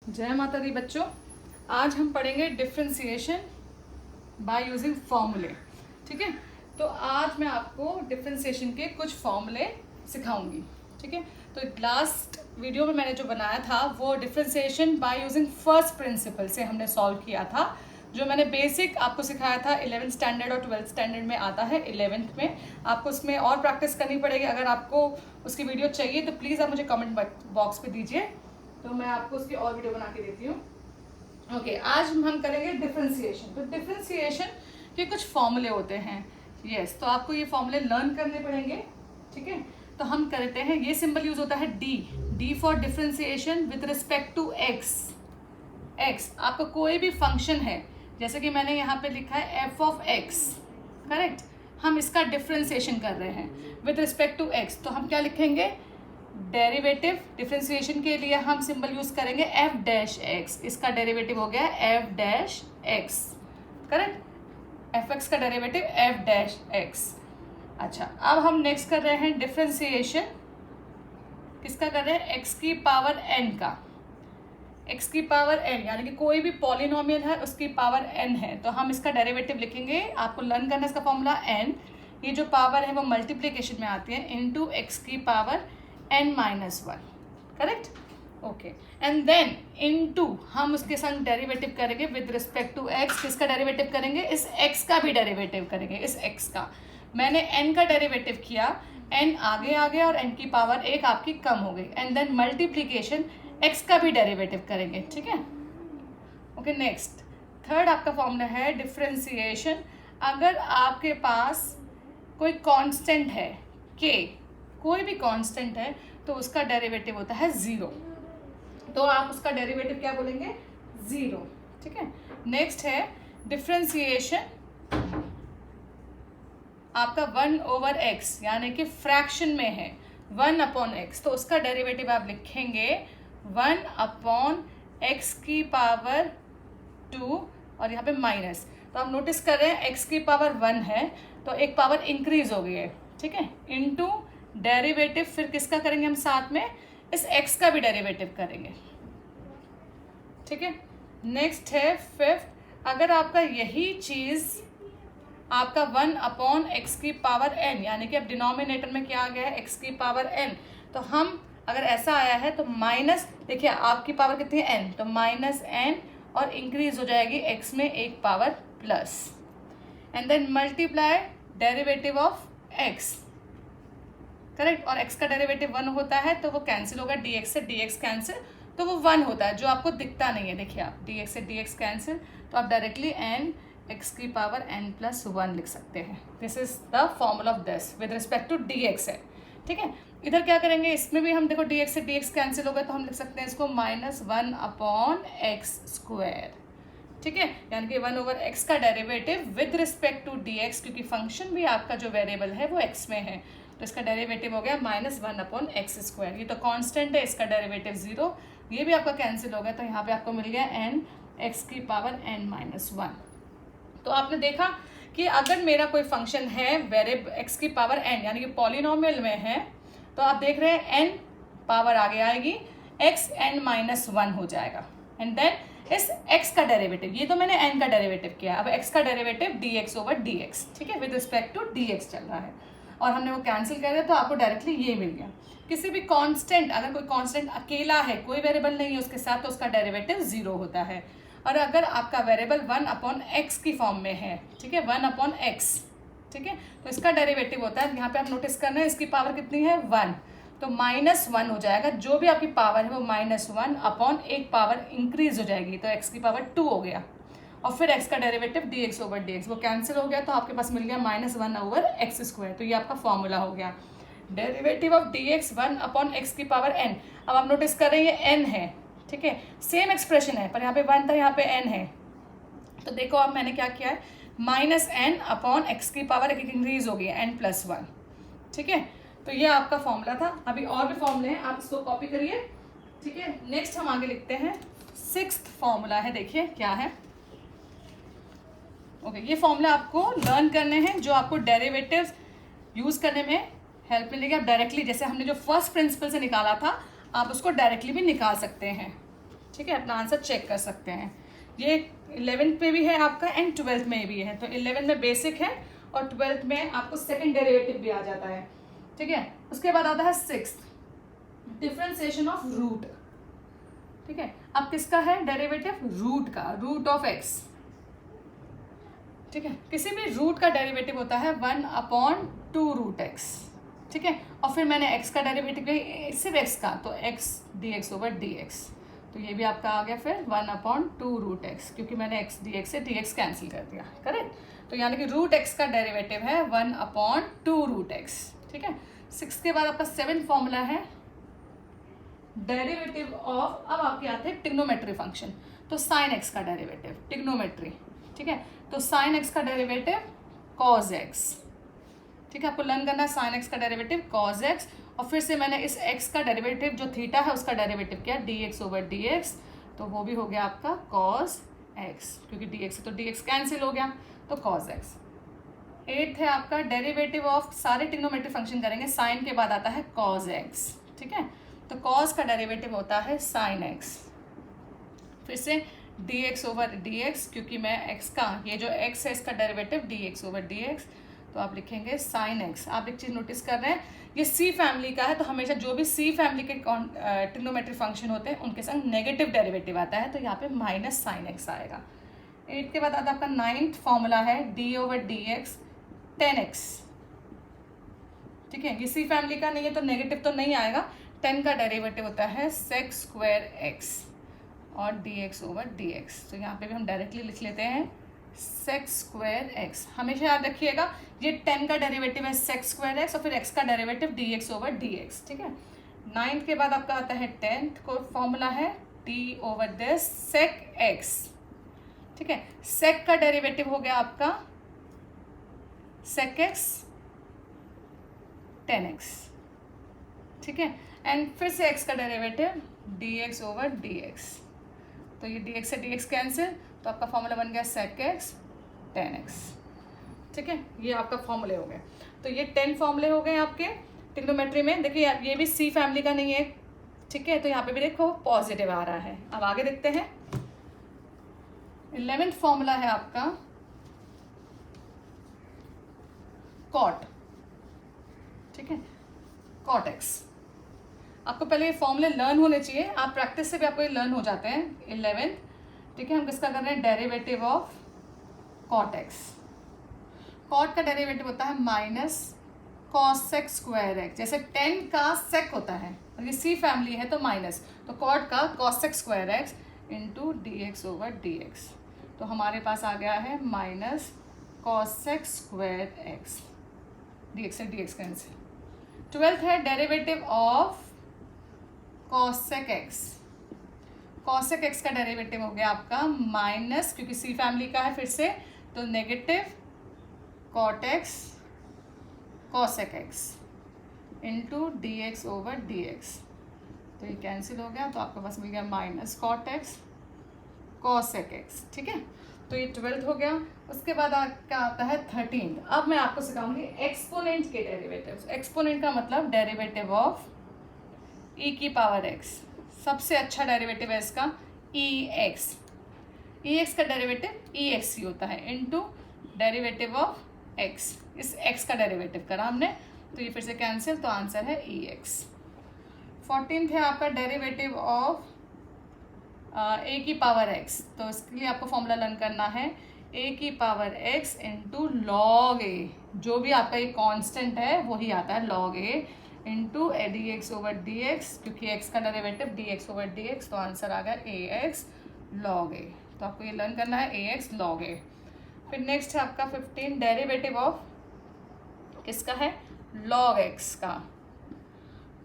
जय माता दी बच्चों। आज हम पढ़ेंगे डिफ्रेंसिएशन बाय यूजिंग फॉर्मूले। ठीक है, तो आज मैं आपको डिफ्रेंसिएशन के कुछ फॉर्मूले सिखाऊंगी। ठीक है, तो लास्ट वीडियो में मैंने जो बनाया था वो differentiation by using first principle से हमने सॉल्व किया था। जो मैंने बेसिक आपको सिखाया था 11th स्टैंडर्ड और 12th स्टैंडर्ड में आता है। 11th में आपको उसमें और प्रैक्टिस करनी पड़ेगी। अगर आपको उसकी वीडियो चाहिए तो प्लीज़ आप मुझे कमेंट बॉक्स पे दीजिए, तो मैं आपको उसकी और वीडियो बना के देती हूँ। ओके, आज हम करेंगे डिफरेंशिएशन। तो डिफरेंशिएशन के कुछ फॉर्मूले होते हैं। यस, तो आपको ये फॉर्मूले लर्न करने पड़ेंगे। ठीक है, तो हम करते हैं। ये सिंबल यूज होता है D for differentiation with respect to x. X आपका कोई भी फंक्शन है, जैसे कि मैंने यहाँ पे लिखा है एफ ऑफ एक्स, करेक्ट। हम इसका डिफरेंशिएशन कर रहे हैं विद रिस्पेक्ट टू एक्स, तो हम क्या लिखेंगे? डेरिवेटिव। डिफरेंशिएशन के लिए हम सिंबल यूज करेंगे एफ डैश एक्स। इसका डेरिवेटिव हो गया F dash x, correct. F X का डेरिवेटिव एफ डैश एक्स। अच्छा, अब हम नेक्स्ट कर रहे हैं डिफरेंशिएशन। किसका कर रहे हैं? एक्स की पावर एन का। एक्स की पावर एन यानी कि कोई भी पॉलिनोमियल है उसकी पावर एन है, तो हम इसका डेरिवेटिव लिखेंगे। आपको लर्न करना है इसका फॉर्मूला एन। ये जो पावर है वो मल्टीप्लीकेशन में आती है, इनटू एक्स की power n minus one, correct. Okay, and then into हम उसके संग डेरिवेटिव करेंगे विद रिस्पेक्ट टू एक्स। किसका डेरिवेटिव करेंगे? इस x का भी डेरिवेटिव करेंगे। इस x का मैंने n का डेरिवेटिव किया, n आगे आ गया और n की पावर एक आपकी कम हो गई। एंड देन मल्टीप्लीकेशन x का भी डेरिवेटिव करेंगे। ठीक है, ओके। नेक्स्ट थर्ड आपका फॉर्मूला है डिफरेंशिएशन। अगर आपके पास कोई कांस्टेंट है k, कोई भी कांस्टेंट है, तो उसका डेरिवेटिव होता है जीरो। तो आप उसका डेरिवेटिव क्या बोलेंगे? जीरो। ठीक है, नेक्स्ट है डिफरेंशिएशन आपका 1/x यानी कि फ्रैक्शन में है 1/x, तो उसका डेरिवेटिव आप लिखेंगे 1/x की पावर 2 और यहाँ पे माइनस। तो आप नोटिस कर रहे हैं x की पावर 1 है तो एक पावर इंक्रीज हो गई है। ठीक है, इनटू डेरिवेटिव, फिर किसका करेंगे हम साथ में? इस x का भी डेरिवेटिव करेंगे। ठीक है, नेक्स्ट है फिफ्थ। अगर आपका यही चीज आपका 1/x की पावर n यानी कि अब डिनोमिनेटर में क्या आ गया है? x की पावर n, तो हम अगर ऐसा आया है तो माइनस, देखिए आपकी पावर कितनी है? n, तो माइनस n और इंक्रीज हो जाएगी x में एक power plus, and then multiply derivative of x, correct. और x का डेरिवेटिव 1 होता है तो वो कैंसिल होगा, dx से dx कैंसिल, तो वो 1 होता है जो आपको दिखता नहीं है। देखिए आप dx से dx कैंसिल, तो आप डायरेक्टली n x की पावर n प्लस 1 लिख सकते हैं। This is the formula of this with respect to dx है। ठीक है, इधर क्या करेंगे? इसमें भी हम देखो dx से dx कैंसिल होगा तो हम लिख सकते हैं इसको -1/x²। ठीक है, यानी कि 1/x का derivative with respect to dx, क्योंकि फंक्शन भी आपका जो वेरिएबल है वो x में है, तो इसका डेरिवेटिव हो गया -1/x²। ये तो कांस्टेंट है, इसका डेरिवेटिव 0, ये भी आपका कैंसिल हो गया, तो यहाँ पे आपको मिल गया n x की पावर n-1। तो आपने देखा कि अगर मेरा कोई फंक्शन है वेरिएबल x की पावर n यानी कि पॉलिनोमियल में है, तो आप देख रहे हैं n पावर आगे आएगी, x n-1 हो जाएगा, एंड देन इस x का डेरिवेटिव, ये तो मैंने n का डेरिवेटिव किया, अब x का डेरिवेटिव dx/dx। ठीक है, विद रिस्पेक्ट टू dx चल रहा है और हमने वो कैंसिल कर दिया, तो आपको डायरेक्टली ये मिल गया। किसी भी कांस्टेंट, अगर कोई कांस्टेंट अकेला है, कोई वेरिएबल नहीं है उसके साथ, तो उसका डेरिवेटिव 0 होता है। और अगर आपका वेरिएबल 1/x की फॉर्म में है, ठीक है, 1/x, ठीक है, तो इसका डेरिवेटिव होता है, यहाँ पे आप नोटिस करना है इसकी पावर कितनी है? 1, तो -1 हो जाएगा। जो भी आपकी पावर है वो -1 अपॉन एक पावर इंक्रीज हो जाएगी, तो x की पावर 2 हो गया, और फिर x का डेरिवेटिव dx/dx, वो कैंसिल हो गया, तो आपके पास मिल गया -1/x²। तो ये आपका फॉर्मूला हो गया, डेरिवेटिव ऑफ dx 1/x की पावर n। अब आप नोटिस कर रहे हैं ये n है, ठीक है, सेम एक्सप्रेशन है, पर यहाँ पे 1 था, यहाँ पे n है, तो देखो अब मैंने क्या किया है, -n/x की पावर एक इंक्रीज हो गई है n+1। ठीक है, तो ये आपका फॉर्मूला था। अभी और भी फॉर्मूले हैं, आप इसको कॉपी करिए। ठीक है, नेक्स्ट हम आगे लिखते हैं। 6th फॉर्मूला है, देखिए क्या है। ओके, ये फॉर्मूला आपको लर्न करने हैं जो आपको डेरिवेटिव्स यूज करने में हेल्प मिलेगी। आप डायरेक्टली, जैसे हमने जो फर्स्ट प्रिंसिपल से निकाला था, आप उसको डायरेक्टली भी निकाल सकते हैं। ठीक है, अपना आंसर चेक कर सकते हैं। ये 11th में भी है आपका एंड 12th में भी है। तो 11th में बेसिक है और 12th में आपको सेकंड डेरिवेटिव भी आ जाता है। ठीक है, उसके बाद आता है 6th, डिफरेंशिएशन ऑफ रूट। ठीक है, अब किसका है डेरिवेटिव? रूट का, रूट ऑफ एक्स। ठीक है, किसी भी रूट का डेरिवेटिव होता है 1/2 रूट एक्स। ठीक है, और फिर मैंने x का डेरिवेटिव सिर्फ x का, तो x dx ओवर dx, तो ये भी आपका आ गया फिर 1/2 रूट एक्स, क्योंकि मैंने x dx से dx कैंसिल कर दिया। करेक्ट, तो यानी कि रूट x का डेरिवेटिव है 1/2 रूट एक्स। ठीक है, 6 के बाद आपका 7th फॉर्मूला है डेरिवेटिव ऑफ, अब आपके आते हैं ट्रिग्नोमेट्री फंक्शन, तो साइन एक्स का डेरिवेटिव, ट्रिग्नोमेट्री। ठीक है, तो साइन एक्स का डेरिवेटिव कॉज एक्स। ठीक है, आपको लर्न करना है साइन एक्स का डेरिवेटिव कॉज एक्स, और फिर से मैंने इस एक्स का डेरिवेटिव जो थीटा है उसका डेरिवेटिव किया dx ओवर dx, तो वो भी हो गया आपका कॉज एक्स, क्योंकि dx से तो dx कैंसिल हो गया, तो कॉज एक्स। 8th है आपका डेरिवेटिव ऑफ, सारे ट्रिग्नोमेट्री फंक्शन करेंगे, साइन के बाद आता है कॉज एक्स। ठीक है, तो कॉस का डेरिवेटिव होता है साइन एक्स, फिर से dx ओवर dx, क्योंकि मैं x का, ये जो x है इसका डेरिवेटिव dx ओवर dx, तो आप लिखेंगे साइन एक्स। आप एक चीज़ नोटिस कर रहे हैं, ये सी फैमिली का है, तो हमेशा जो भी सी फैमिली के ट्रिग्नोमेट्री फंक्शन होते हैं उनके संग नेगेटिव डेरिवेटिव आता है, तो यहाँ पे माइनस साइन एक्स आएगा। 8 के बाद आता है आपका 9th फॉर्मूला है d ओवर dx 10x। ठीक है, ये सी फैमिली का नहीं है तो नेगेटिव तो नहीं आएगा। 10 का डेरिवेटिव होता है सेक स्क्वायर एक्स और dx ओवर dx, तो यहाँ पे भी हम डायरेक्टली लिख लेते हैं सेक स्क्वायर एक्स। हमेशा याद रखिएगा ये 10 का डेरिवेटिव है सेक स्क्वायर एक्स और फिर x का डेरिवेटिव dx ओवर dx। ठीक है, 9th के बाद आपका आता है 10th को फॉर्मूला है d over this sec x. ठीक है, सेक का डेरिवेटिव हो गया आपका सेक एक्स 10x। ठीक है, एंड फिर से x का डेरिवेटिव dx ओवर dx, तो ये dx से dx कैंसिल, तो आपका फॉर्मूला बन गया सेक एक्स 10x। ठीक है, ये आपका फॉर्मूले हो गए। तो ये 10 फॉर्मूले हो गए आपके ट्रिग्नोमेट्री में। देखिए ये भी सी फैमिली का नहीं है। ठीक है, तो यहाँ पे भी देखो पॉजिटिव आ रहा है। अब आगे देखते हैं, 11th फॉर्मूला है आपका कॉट। ठीक है, कॉट एक्स। आपको पहले ये फॉर्मूले लर्न होने चाहिए, आप प्रैक्टिस से भी आपको ये लर्न हो जाते हैं। 11th, ठीक है, हम किसका कर रहे हैं? Derivative of cot x. Cot का डेरिवेटिव होता है minus cosec square x, जैसे 10 का सेक होता है और ये सी फैमिली है तो माइनस, तो कॉट का cosec square x into dx over dx, तो हमारे पास आ गया है minus cosec square x, dx से dx कैंसिल। 12th है derivative of cosec x. Cosec x का डेरिवेटिव हो गया आपका माइनस, क्योंकि सी फैमिली का है फिर से, तो negative cot x cosec x into dx over dx, तो ये कैंसिल हो गया, तो आपके पास मिल गया minus cot x cosec x. ठीक है, तो ये 12th हो गया। उसके बाद क्या आता है 13th। अब मैं आपको सिखाऊंगी एक्सपोनेंट के डेरिवेटिव्स। एक्सपोनेंट का मतलब डेरिवेटिव ऑफ e की पावर x, सबसे अच्छा डेरिवेटिव है इसका ex। ex का डेरिवेटिव ex ही होता है इनटू डेरिवेटिव ऑफ x, इस x का डेरिवेटिव करा हमने, तो ये फिर से कैंसिल, तो आंसर है ex। 14th है आपका डेरिवेटिव ऑफ a की पावर x, तो इसके लिए आपको फॉर्मूला लर्न करना है a की power x into log a, जो भी आपका ये कांस्टेंट है वही आता है log a into dx over dx, क्योंकि x का डेरिवेटिव dx ओवर dx, तो आंसर आ गया ax log a, तो आपको ये लर्न करना है ax log a। फिर नेक्स्ट है आपका 15 डेरिवेटिव ऑफ किसका है? log x का।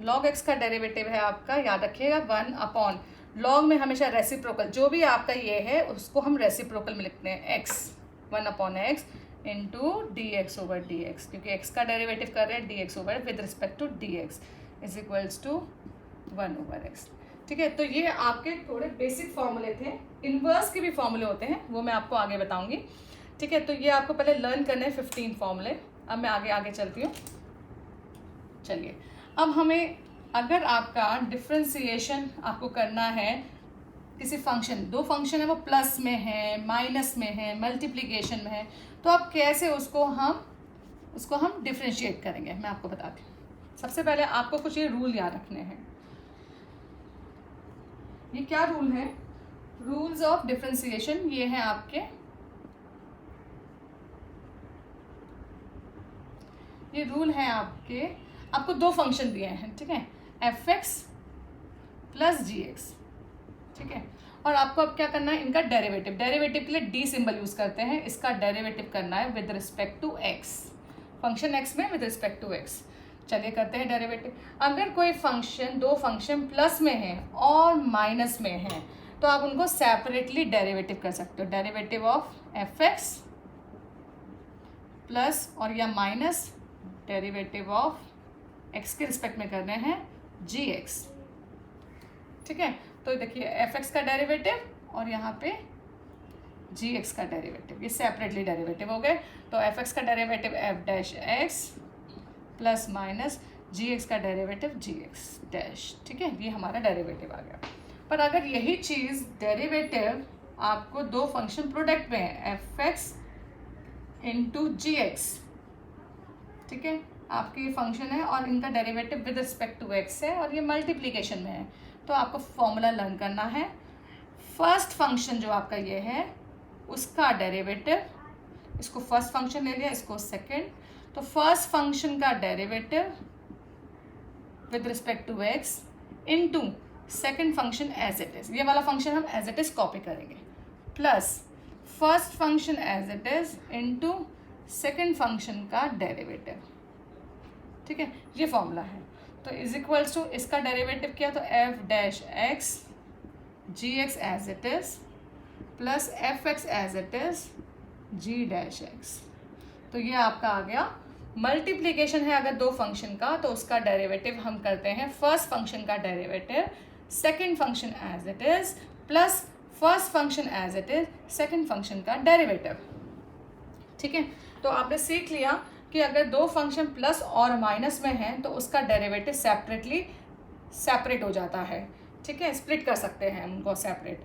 log x का डेरिवेटिव है आपका, याद रखिएगा 1 log में हमेशा रेसिप्रोकल, जो भी आपका ये है उसको हम रेसिप्रोकल में लिखते हैं x, 1/x into dx over dx, क्योंकि x का डेरिवेटिव कर रहे हैं dx over with respect to dx is equals to 1/x। ठीक है, तो ये आपके थोड़े बेसिक फॉर्मूले थे। इनवर्स के भी फॉर्मूले होते हैं, वो मैं आपको आगे बताऊंगी। ठीक है, तो ये आपको पहले लर्न करने हैं 15 फॉर्मूले। अब मैं आगे चलती हूँ। चलिए, अब हमें अगर आपका डिफ्रेंसिएशन आपको करना है किसी फंक्शन, दो फंक्शन है वो प्लस में है, माइनस में है, मल्टीप्लिकेशन में है, तो अब कैसे उसको हम डिफ्रेंशिएट करेंगे मैं आपको बताती हूँ। सबसे पहले आपको कुछ ये रूल याद रखने हैं। ये क्या रूल है? रूल्स ऑफ डिफ्रेंशिएशन ये है आपके, ये रूल है आपको दो फंक्शन दिए हैं, ठीक है, एफ एक्स प्लस जी एक्स, ठीक है, और आपको अब क्या करना है, इनका डेरिवेटिव, डेरिवेटिव के लिए डी सिंबल यूज करते हैं, इसका डेरिवेटिव करना है with respect to x, function x में विद रिस्पेक्ट टू एक्स। चलिए करते हैं डेरिवेटिव। अगर कोई फंक्शन, दो फंक्शन प्लस में है और माइनस में है तो आप उनको सेपरेटली डेरिवेटिव कर सकते हो। Derivative of F x plus और या माइनस डेरिवेटिव ऑफ एक्स के रिस्पेक्ट में करने हैं जी एक्स, ठीक है। तो देखिए एफ एक्स का डेरिवेटिव और यहाँ पे जी एक्स का डेरिवेटिव, ये सेपरेटली डेरिवेटिव हो गए। तो एफ एक्स का derivative F dash X plus minus G x का डेरिवेटिव जी एक्स डैश, ठीक है, ये हमारा डेरिवेटिव आ गया। पर अगर यही चीज़ डेरिवेटिव आपको दो फंक्शन प्रोडक्ट में है, F x into G x, ठीक है, आपकी फंक्शन है और इनका derivative with respect to x है और ये मल्टीप्लीकेशन में है, तो आपको फॉर्मूला लर्न करना है। फर्स्ट फंक्शन जो आपका ये है उसका डेरिवेटिव, इसको फर्स्ट फंक्शन ले लिया, इसको सेकंड, तो फर्स्ट फंक्शन का derivative with respect to x into second function as it is, ये वाला फंक्शन हम एज इट इज कॉपी करेंगे, plus first function as it is into second function का डेरिवेटिव, ठीक है, ये फॉर्मूला है। तो इज इक्वल्स टू इसका डेरिवेटिव क्या, तो F dash x G x as it is plus F x as it is G dash x, तो ये आपका आ गया। मल्टीप्लीकेशन है अगर दो फंक्शन का तो उसका डेरिवेटिव हम करते हैं फर्स्ट फंक्शन का derivative second function as it is plus first function as it is second function का डेरिवेटिव, ठीक है। तो आपने सीख लिया कि अगर दो फंक्शन प्लस और माइनस में हैं तो उसका डेरिवेटिव सेपरेट हो जाता है, ठीक है, स्प्लिट कर सकते हैं उनको सेपरेट।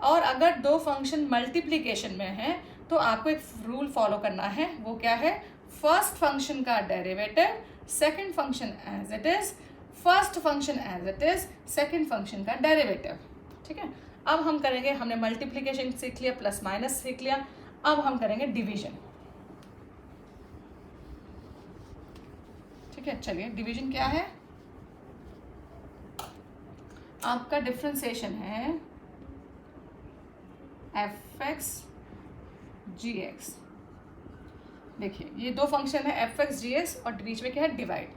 और अगर दो फंक्शन मल्टीप्लिकेशन में हैं तो आपको एक रूल फॉलो करना है, वो क्या है, फर्स्ट फंक्शन का derivative second function as it is, first function as it is, second function का डेरिवेटिव, ठीक है। अब हम करेंगे, हमने मल्टीप्लिकेशन सीख लिया, प्लस माइनस सीख लिया, अब हम करेंगे डिवीजन, ठीक है। चलिए डिवीजन क्या है, आपका डिफरेंशिएशन है एफ एक्स जी एक्स। देखिए ये दो फंक्शन है एफ एक्स जी एक्स और बीच में क्या है डिवाइड,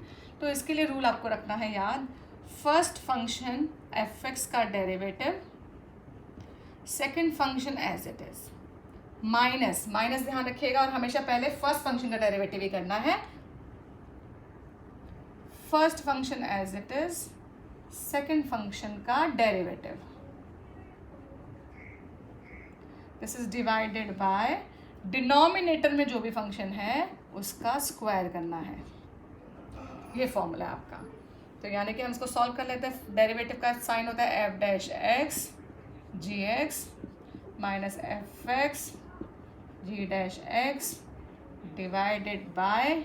तो इसके लिए रूल आपको रखना है याद, फर्स्ट फंक्शन एफ एक्स का derivative second function as it is, minus ध्यान रखिएगा और हमेशा पहले फर्स्ट फंक्शन का डेरिवेटिव ही करना है, first function as it is second function का derivative, this is divided by denominator में जो भी फंक्शन है उसका स्क्वायर करना है, ये फॉर्मूला है आपका। तो यानी कि हम इसको सॉल्व कर लेते हैं, डेरिवेटिव का साइन होता है F dash x G x minus F x G dash x divided by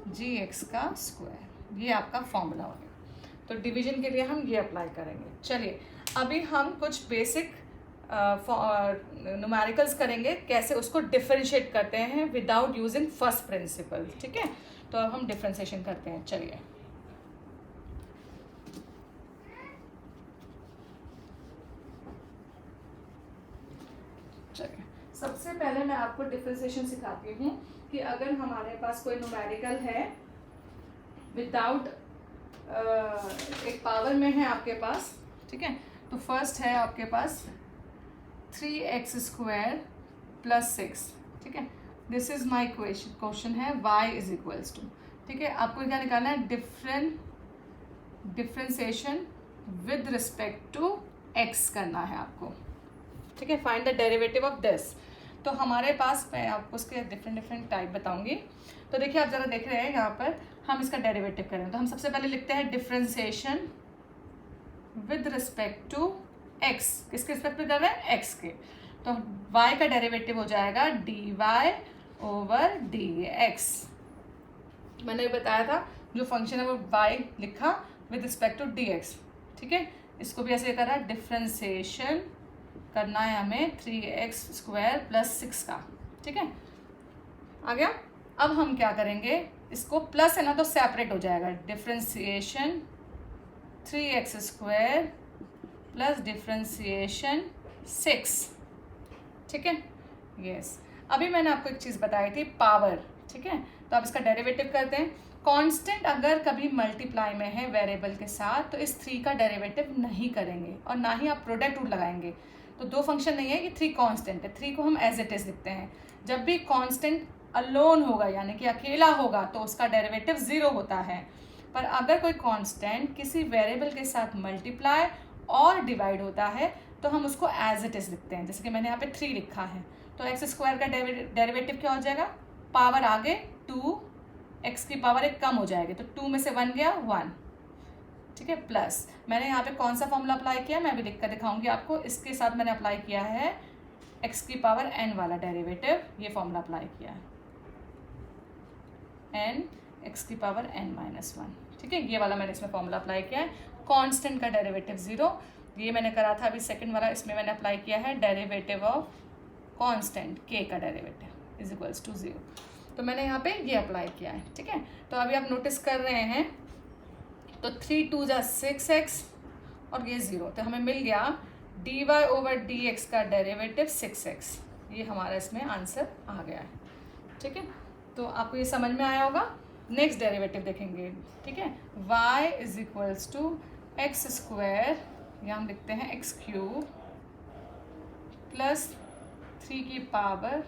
G x का स्क्वायर, ये आपका फॉर्मूला हो गया। तो डिवीजन के लिए हम ये अप्लाई करेंगे। चलिए अभी हम कुछ बेसिक न्यूमेरिकल्स करेंगे, कैसे उसको डिफरेंशिएट करते हैं विदाउट यूजिंग फर्स्ट प्रिंसिपल, ठीक है। तो अब हम डिफरेंशिएशन करते हैं, चलिए। चलिए सबसे पहले मैं आपको डिफरेंशिएशन सिखाती हूँ कि अगर हमारे पास कोई न्यूमेरिकल है विदाउट एक पावर में है आपके पास, ठीक है, तो फर्स्ट है आपके पास 3x² प्लस 6, ठीक है, दिस इज माई क्वेश्चन है y इज इक्वल्स टू, ठीक है, आपको क्या निकालना है, differentiation with respect to x करना है आपको, ठीक है, find the derivative of this. तो हमारे पास मैं आपको उसके डिफरेंट टाइप बताऊंगी। तो देखिए आप ज़रा देख रहे हैं यहाँ पर हम इसका डेरिवेटिव करें, तो हम सबसे पहले लिखते हैं differentiation with respect to x, किसके रिस्पेक्ट में कर रहे हैं, एक्स के। तो वाई का डेरिवेटिव हो जाएगा D Y over D X. मैंने बताया था जो फंक्शन है वो वाई लिखा with respect to D X, ठीक है। इसको भी ऐसे करा, डिफ्रेंसिएशन करना है हमें 3x² + 6 का, ठीक है, आ गया। अब हम क्या करेंगे, इसको प्लस है ना तो सेपरेट हो जाएगा, डिफ्रेंसिएशन 3x² + डिफ्रेंसिएशन 6, ठीक है, यस। अभी मैंने आपको एक चीज़ बताई थी, पावर, ठीक है। तो अब इसका डेरिवेटिव करते हैं। कांस्टेंट अगर कभी मल्टीप्लाई में है वेरिएबल के साथ तो इस 3 का डेरिवेटिव नहीं करेंगे और ना ही आप प्रोडक्ट रूल लगाएंगे। तो दो फंक्शन नहीं है कि 3 कांस्टेंट है, 3 को हम एज इट इज लिखते हैं। जब भी कांस्टेंट अलोन होगा यानी कि अकेला होगा तो उसका डेरिवेटिव 0 होता है। पर अगर कोई कांस्टेंट किसी वेरिएबल के साथ मल्टीप्लाई और डिवाइड होता है तो हम उसको एज इट इज लिखते हैं। जैसे कि मैंने यहाँ पे 3 लिखा है, तो x² का डेरिवेटिव क्या हो जाएगा, पावर आगे 2, x की पावर एक कम हो जाएगी तो 2 में से 1 गया 1, ठीक है, प्लस मैंने यहाँ पे कौन सा फॉर्मूला अप्लाई किया मैं अभी लिख कर दिखाऊंगी आपको। इसके साथ मैंने अप्लाई किया है x की पावर n वाला डेरिवेटिव, ये फॉर्मूला अप्लाई किया है, n x की पावर n-1, ठीक है, ये वाला मैंने इसमें फॉर्मूला अप्लाई किया है। कांस्टेंट का डेरिवेटिव 0, ये मैंने करा था अभी सेकंड वाला, इसमें मैंने अप्लाई किया है डेरिवेटिव ऑफ कांस्टेंट k का डेरिवेटिव = 0। तो मैंने यहाँ पे ये अप्लाई किया है, ठीक है। तो अभी आप नोटिस कर रहे हैं, तो 3 2 = 6x और ये 0, तो हमें मिल गया dy/dx का डेरिवेटिव 6x। ये हमारा इसमें आंसर आ गया है, ठीक है। तो आपको ये समझ में आया होगा। नेक्स्ट डेरिवेटिव देखेंगे, ठीक है, y = x², या हम लिखते हैं x³ + 3 की पावर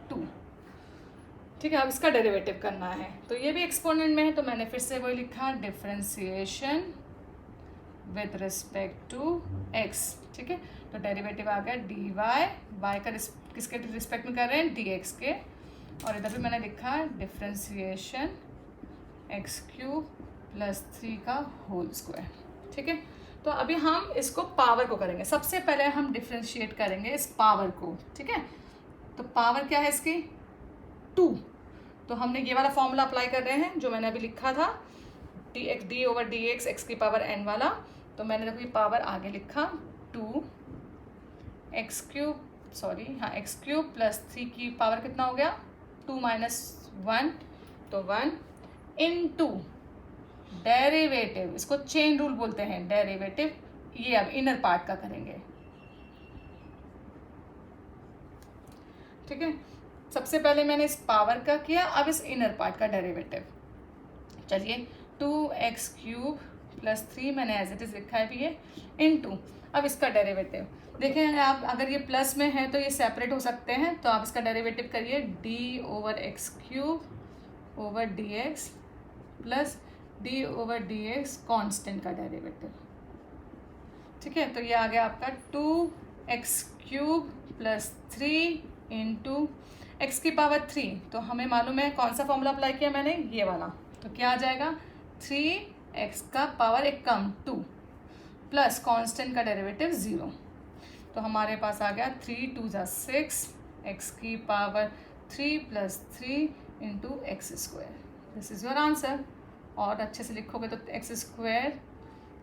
2, ठीक है। अब इसका डेरिवेटिव करना है, तो ये भी एक्सपोनेंट में है तो मैंने फिर से वही लिखा, differentiation with respect to x, ठीक है। तो डेरिवेटिव आ गया dy, y का किसके रिस्पेक्ट में कर रहे हैं, dx के, और इधर भी मैंने लिखा डिफरेंशिएशन x³ + 3 का होल स्क्वायर, ठीक है। तो अभी हम इसको पावर को करेंगे। सबसे पहले हम डिफरेंशिएट करेंगे इस पावर को, ठीक है। तो पावर क्या है इसकी, 2। तो हमने ये वाला फॉर्मूला अप्लाई कर रहे हैं जो मैंने अभी लिखा था, d/dx x की पावर n वाला। तो मैंने देखो ये पावर आगे लिखा 2 x³ + 3 की पावर कितना हो गया, 2 - 1, तो 1 × डेरिवेटिव, इसको चेन रूल बोलते हैं, डेरिवेटिव, ये अब इनर पार्ट का करेंगे, ठीक है। सबसे पहले मैंने इस पावर का किया, अब इस इनर पार्ट का डेरिवेटिव। चलिए 2x³ + 3 मैंने एज इट इज लिखा है भी ये, × अब इसका डेरिवेटिव देखें आप, अगर ये प्लस में है तो ये सेपरेट हो सकते हैं, तो आप इसका डेरिवेटिव करिए d/x³ / dx + d/dx कांस्टेंट का डेरिवेटिव, ठीक है। तो ये आ गया आपका 2x³ + 3 × x की पावर 3, तो हमें मालूम है कौन सा फॉर्मूला अप्लाई किया मैंने, ये वाला। तो क्या आ जाएगा, 3x का पावर एक कम 2 प्लस कांस्टेंट का डेरिवेटिव 0। तो हमारे पास आ गया 3 2 = 6 x की power 3 + 3 × x²। This is your answer. और अच्छे से लिखोगे तो x²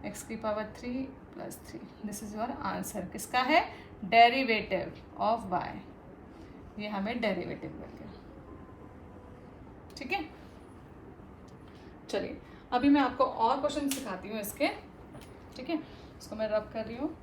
x की power 3 + 3, this is your answer. किसका है, डेरिवेटिव ऑफ y, ये हमें डेरिवेटिव मिल गया, ठीक है। चलिए अभी मैं आपको और क्वेश्चन सिखाती हूँ इसके, ठीक है। इसको मैं रब कर रही हूँ,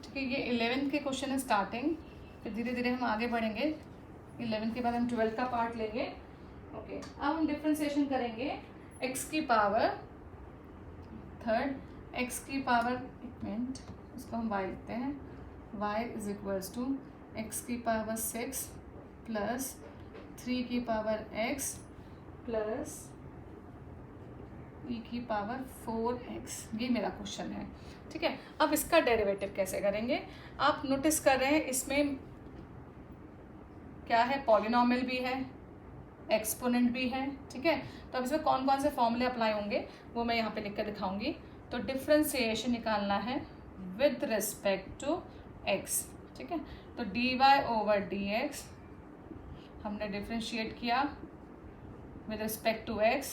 ठीक है। ये 11th के क्वेश्चन है स्टार्टिंग, फिर धीरे धीरे हम आगे बढ़ेंगे। 11th के बाद हम 12th का पार्ट लेंगे, ओके। अब हम डिफ्रेंसिएशन करेंगे x की पावर 3, x की पावर, एक मिनट, इसको हम y लिखते हैं, y = x की पावर 6 + 3 की पावर x + e की पावर 4x, ये मेरा क्वेश्चन है, ठीक है। अब इसका डेरिवेटिव कैसे करेंगे, आप नोटिस कर रहे हैं इसमें क्या है, पॉलिनॉमियल भी है, एक्सपोनेंट भी है, ठीक है। तो अब इसमें कौन कौन से फॉर्मूले अप्लाई होंगे वो मैं यहाँ पे लिख कर दिखाऊंगी। तो डिफ्रेंसिएशन निकालना है विद रिस्पेक्ट टू एक्स, ठीक है। तो dy ओवर dx हमने डिफ्रेंशिएट किया with respect to x,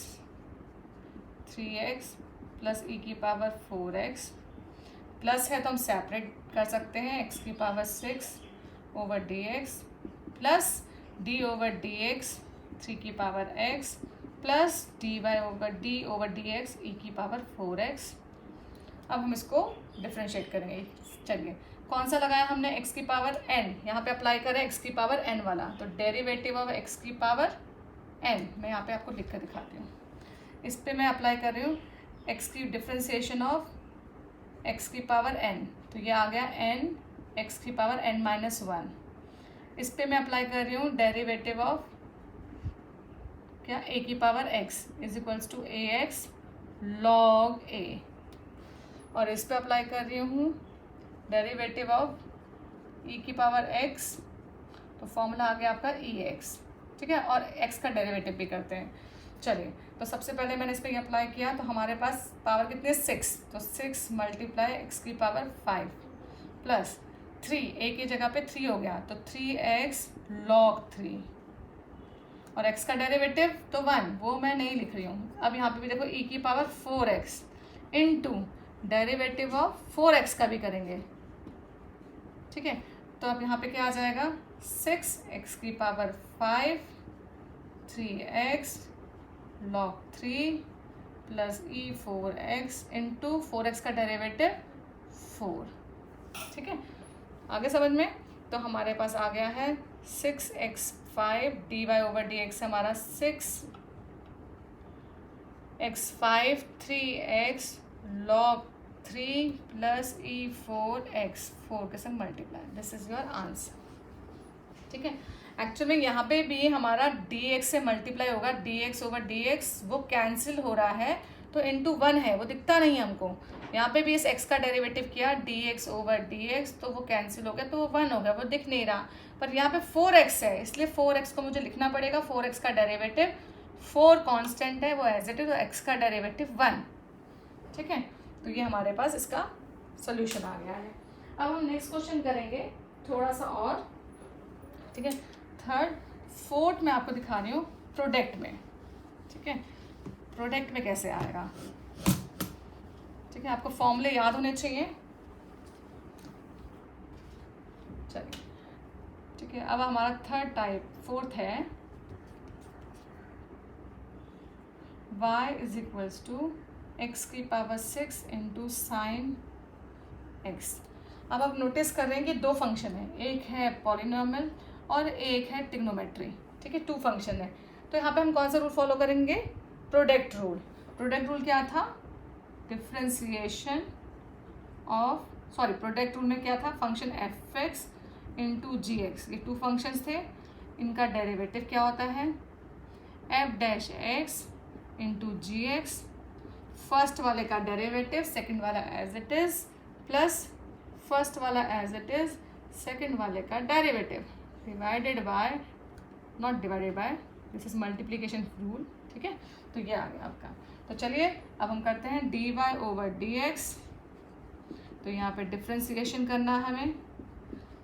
3x plus e की पावर 4x, प्लस है तो हम सेपरेट कर सकते हैं x की power 6 over dx plus d over dx 3 की power x plus dy over d over dx e की पावर 4x। अब हम इसको डिफ्रेंशिएट करेंगे। चलिए, कौन सा लगाया हमने, x की पावर n, यहाँ पे अप्लाई करें x की पावर n वाला। तो डेरिवेटिव ऑफ x की पावर n मैं यहाँ पे आपको लिख कर दिखाती हूँ। इस पे मैं अप्लाई कर रही हूँ x की डिफ्रेंसिएशन ऑफ x की पावर n, तो ये आ गया n x की पावर n माइनस 1। इस पे मैं अप्लाई कर रही हूँ डेरिवेटिव ऑफ क्या, a की power x is equals to ax log a, और इस पे अप्लाई कर रही हूँ डेरिवेटिव ऑफ e की पावर x, तो फॉर्मूला आ गया आपका ex, ठीक है। और x का डेरिवेटिव भी करते हैं। चलिए, तो सबसे पहले मैंने इस पर अप्लाई किया, तो हमारे पास पावर कितनी है, 6, तो 6 मल्टीप्लाई x की पावर 5 प्लस 3, a की जगह पे 3 हो गया, तो 3x log 3, और x का डेरिवेटिव तो 1, वो मैं नहीं लिख रही हूँ। अब यहाँ पे भी देखो e की power 4x into derivative of 4x का भी करेंगे, ठीक है। तो अब यहाँ पे क्या आ जाएगा, 6x की power 5 3x log 3 plus e 4x into 4x का डेरिवेटिव 4, ठीक है। आगे समझ में, तो हमारे पास आ गया है 6x5 dy ओवर dx हमारा 6x5 3x log 3 plus e 4x 4 के संग multiply, this is your answer, ठीक है। एक्चुअल में यहाँ पे भी हमारा dx से मल्टीप्लाई होगा, dx ओवर dx वो कैंसिल हो रहा है, तो इंटू 1 है, वो दिखता नहीं है हमको। यहाँ पे भी इस x का डेरिवेटिव किया dx ओवर dx, तो वो कैंसिल हो गया, तो वो 1 हो गया, वो दिख नहीं रहा। पर यहाँ पे 4x है, इसलिए 4x को मुझे लिखना पड़ेगा। 4x का डेरिवेटिव 4 कांस्टेंट है, वो एज इट इज, x का डेरिवेटिव 1, ठीक है। तो ये हमारे पास इसका सोल्यूशन आ गया है। अब हम नेक्स्ट क्वेश्चन करेंगे थोड़ा सा और, ठीक है। थर्ड फोर्थ मैं आपको दिखा रही हूँ प्रोडक्ट में, ठीक है। प्रोडक्ट में कैसे आएगा, ठीक है। आपको फॉर्मूले याद होने चाहिए। चलिए, ठीक है। अब हमारा थर्ड टाइप फोर्थ है y is equals to x की पावर 6 इंटू साइन x। अब आप नोटिस कर रहे हैं कि दो फंक्शन है, एक है पॉलिनॉमियल और एक है ट्रिग्नोमेट्री, ठीक है। 2 फंक्शन है, तो यहाँ पे हम कौन सा रूल फॉलो करेंगे, प्रोडक्ट रूल। प्रोडक्ट रूल क्या था, differentiation of, sorry product rule में क्या था, फंक्शन f(x) इंटू g(x), ये 2 फंक्शंस थे, इनका डेरिवेटिव क्या होता है, f(x) इंटू g(x), फर्स्ट वाले का डेरिवेटिव सेकंड वाला as it is plus first वाला एज इट इज सेकंड वाले का derivative divided by, not divided by, this is multiplication rule, ठीक है। तो ये आ गया आपका। तो चलिए अब हम करते हैं dy ओवर dx। तो यहाँ पे डिफ्रेंसिएशन करना है हमें,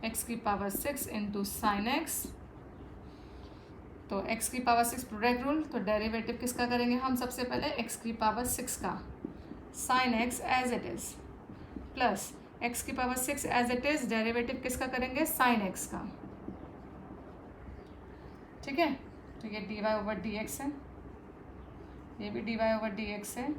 x की पावर 6 इंटू साइन x, तो x की पावर 6 प्रोडक्ट रूल, तो डेरिवेटिव किसका करेंगे हम, सबसे पहले x की पावर 6 का sine x as it is plus x की power 6 as it is derivative किसका करेंगे, साइन x का, ठीक है। तो ये dy ओवर dx है, ये भी dy ओवर dx है,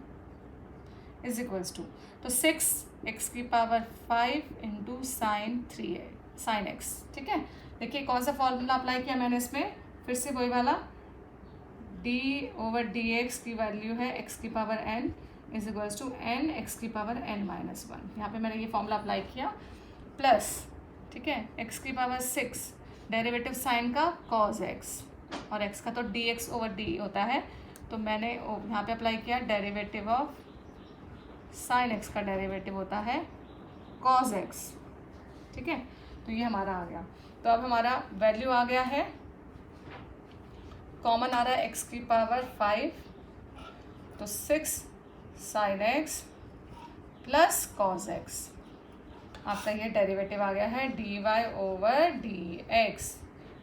इज इक्वल्स टू, तो 6x की पावर 5 इंटू साइन 3 है, साइन x, ठीक है। देखिए कौन सा फॉर्मूला अप्लाई किया मैंने इसमें, फिर से वही वाला, d ओवर dx की वैल्यू है x की power n is equals to n x की पावर n माइनस 1। यहाँ पे मैंने ये फॉर्मूला अप्लाई किया, प्लस, ठीक है, x की पावर 6 डेरिवेटिव साइन का cos x, और x का तो dx ओवर d होता है, तो मैंने यहाँ पे अप्लाई किया डेरिवेटिव ऑफ साइन x का डेरिवेटिव होता है cos x, ठीक है। तो ये हमारा आ गया। तो अब हमारा वैल्यू आ गया है, कॉमन आ रहा है x की पावर 5, तो 6 sin x plus cos x, आपका ये डेरिवेटिव आ गया है dy/dx।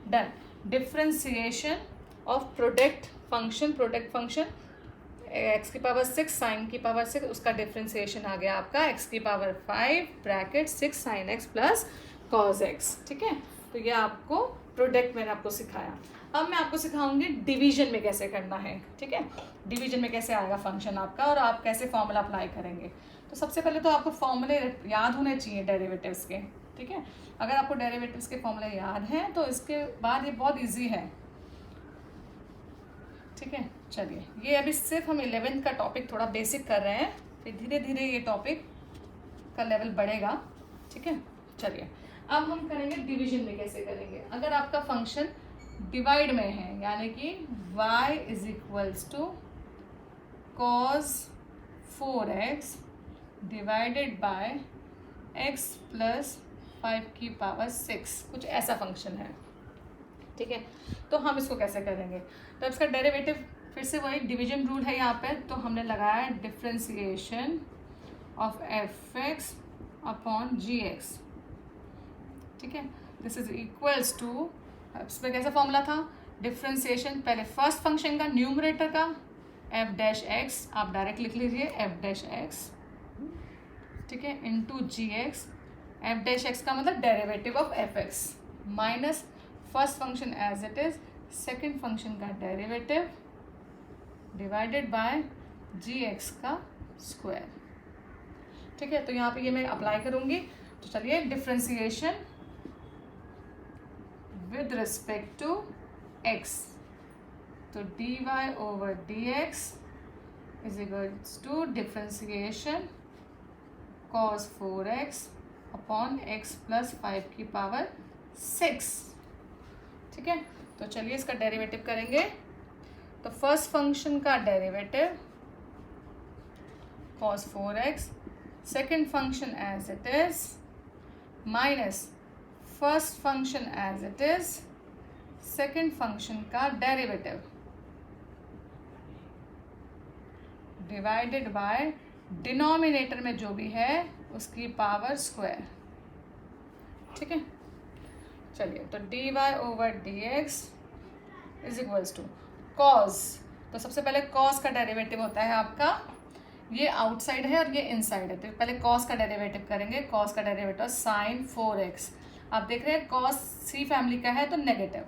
Done. Differentiation of product function x की पावर 6 साइन की पावर 6, उसका डिफ्रेंसिएशन आ गया आपका x की power 5 bracket 6 sin x plus cos x। ठीक है, तो ये आपको प्रोडक्ट मैंने आपको सिखाया। अब मैं आपको सिखाऊंगी डिवीजन में कैसे करना है। ठीक है, डिवीजन में कैसे आएगा फंक्शन आपका और आप कैसे फॉर्मूला अप्लाई करेंगे। तो सबसे पहले तो आपको फॉर्मूले याद होने चाहिए डेरिवेटिव्स के। ठीक है, अगर आपको डेरिवेटिव्स के फॉर्मूले याद हैं तो इसके बाद ये बहुत इजी है। ठीक है, चलिए ये अभी सिर्फ हम 11th का टॉपिक थोड़ा बेसिक कर रहे हैं, फिर धीरे धीरे ये टॉपिक का लेवल बढ़ेगा। ठीक है, चलिए अब हम करेंगे डिवीजन में कैसे करेंगे। अगर आपका फंक्शन डिवाइड में है, यानी कि y is equals to cos 4x divided by x plus 5 की पावर 6, कुछ ऐसा फंक्शन है। ठीक है, तो हम इसको कैसे करेंगे। तो इसका डेरिवेटिव फिर से वही डिवीजन रूल है यहाँ पे, तो हमने लगाया differentiation of fx upon gx। ठीक है, दिस इज इक्वल्स टू, इसमें कैसा फॉर्मूला था, डिफ्रेंसिएशन पहले फर्स्ट फंक्शन का न्यूमरेटर का f'(x) आप डायरेक्ट लिख लीजिए f'(x), ठीक है, इंटू gx। f'(x) का मतलब derivative of fx minus first function as it is, second function का डेरिवेटिव डिवाइडेड बाय gx का स्क्वायर। ठीक है, तो यहाँ पे ये मैं अप्लाई करूँगी। तो चलिए differentiation with respect to x, तो dy/dx is equals to differentiation cos 4x upon x plus 5 की पावर 6। ठीक है, तो चलिए इसका डेरिवेटिव करेंगे। तो फर्स्ट फंक्शन का derivative cos 4x, second function as it is minus first function as it is, second function का डेरिवेटिव डिवाइडेड बाय डिनोमिनेटर में जो भी है उसकी पावर स्क्वायर। ठीक है, चलिए तो dy/dx is equals to cos, तो सबसे पहले cos का डेरिवेटिव होता है आपका, ये आउटसाइड है और ये इनसाइड है, तो पहले cos का डेरिवेटिव करेंगे। cos का डेरिवेटिव sin 4x, आप देख रहे हैं cos C फैमिली का है तो नेगेटिव।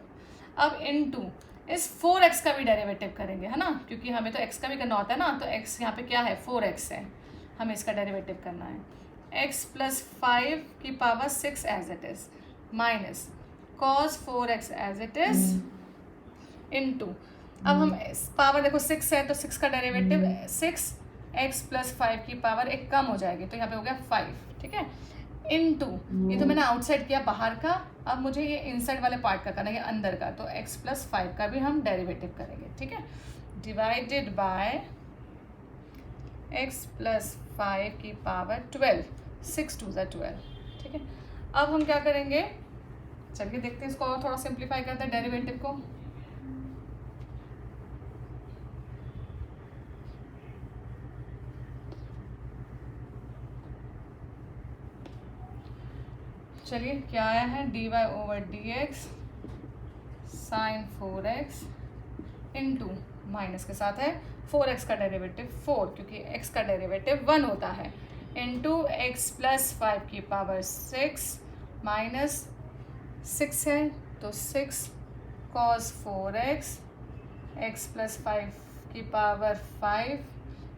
अब इनटू इस 4x का भी डेरिवेटिव करेंगे, है ना, क्योंकि हमें तो x का भी करना होता है ना, तो x यहाँ पे क्या है 4x है, हमें इसका डेरिवेटिव करना है। x प्लस 5 की power 6 as it is minus cos 4x as it is into, अब हम पावर देखो 6 है तो 6 का डेरिवेटिव 6 x प्लस 5 की पावर एक कम हो जाएगी, तो यहाँ पे हो गया 5। ठीक है, इनटू ये तो मैंने आउटसाइड किया बाहर का, अब मुझे ये इनसाइड वाले पार्ट का करना है, अंदर का, तो x प्लस 5 का भी हम डेरिवेटिव करेंगे। ठीक है, डिवाइडेड बाय x प्लस 5 की पावर 12, 6 2 = 12। ठीक है, अब हम क्या करेंगे, चलिए देखते हैं इसको और थोड़ा सिंप्लीफाई करते हैं डेरिवेटिव को। चलिए क्या आया है, dy/dx sin 4x into minus के साथ है 4x का डेरिवेटिव 4, क्योंकि x का डेरिवेटिव 1 होता है, इंटू x प्लस 5 की पावर 6 माइनस 6 है तो 6 cos 4x, x प्लस 5 की पावर 5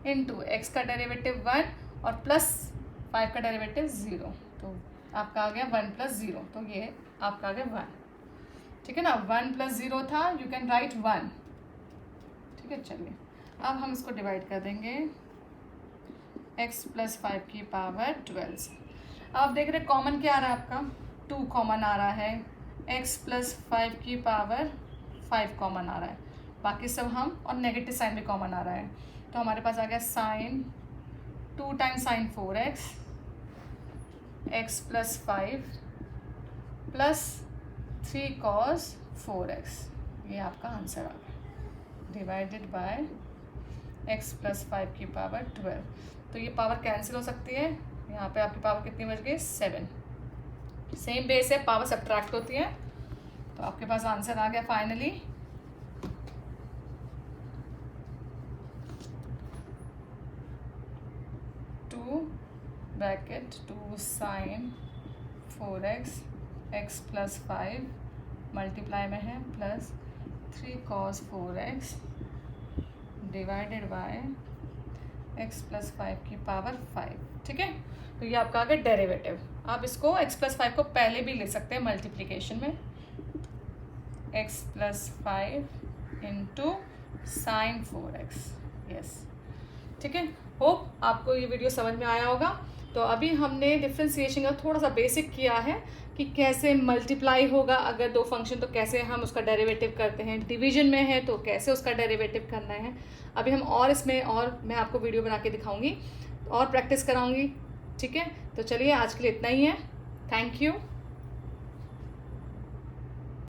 इंटू x का डेरिवेटिव 1 और प्लस 5 का डेरिवेटिव 0, तो आपका आ गया 1 + 0, तो ये आपका आ गया 1। ठीक है ना, 1 + 0 था, यू कैन राइट 1। ठीक है, चलिए अब हम इसको डिवाइड कर देंगे x प्लस 5 की पावर 12 से। अब आप देख रहे कॉमन क्या आ रहा है आपका, 2 कॉमन आ रहा है, x प्लस 5 की पावर 5 कॉमन आ रहा है, बाकी सब हम, और नेगेटिव साइन भी कॉमन आ रहा है, तो हमारे पास आ गया sine 2 times sin 4x, x plus 5 plus 3 cos 4x, ये आपका आंसर आ गया, डिवाइडेड बाय x प्लस 5 की पावर 12। तो ये पावर कैंसिल हो सकती है, यहाँ पे आपकी पावर कितनी बच गई 7। सेम बेस है, पावर सब्ट्रैक्ट होती है, तो आपके पास आंसर आ गया finally 2 sin 4x x plus 5 multiply में है plus 3 cos 4x divided by x plus 5 की पावर 5। ठीक है, तो ये आपका आ गया डेरिवेटिव। आप इसको x प्लस 5 को पहले भी लिख सकते हैं मल्टीप्लिकेशन में, x plus 5 into sine 4x। Yes, ठीक है, होप आपको ये वीडियो समझ में आया होगा। तो अभी हमने डिफ्रेंसिएशन का थोड़ा सा बेसिक किया है कि कैसे मल्टीप्लाई होगा अगर दो फंक्शन, तो कैसे हम उसका डेरिवेटिव करते हैं, डिवीजन में है तो कैसे उसका डेरिवेटिव करना है। अभी हम और इसमें और मैं आपको वीडियो बना के दिखाऊंगी और प्रैक्टिस कराऊंगी। ठीक है, तो चलिए आज के लिए इतना ही है। Thank you.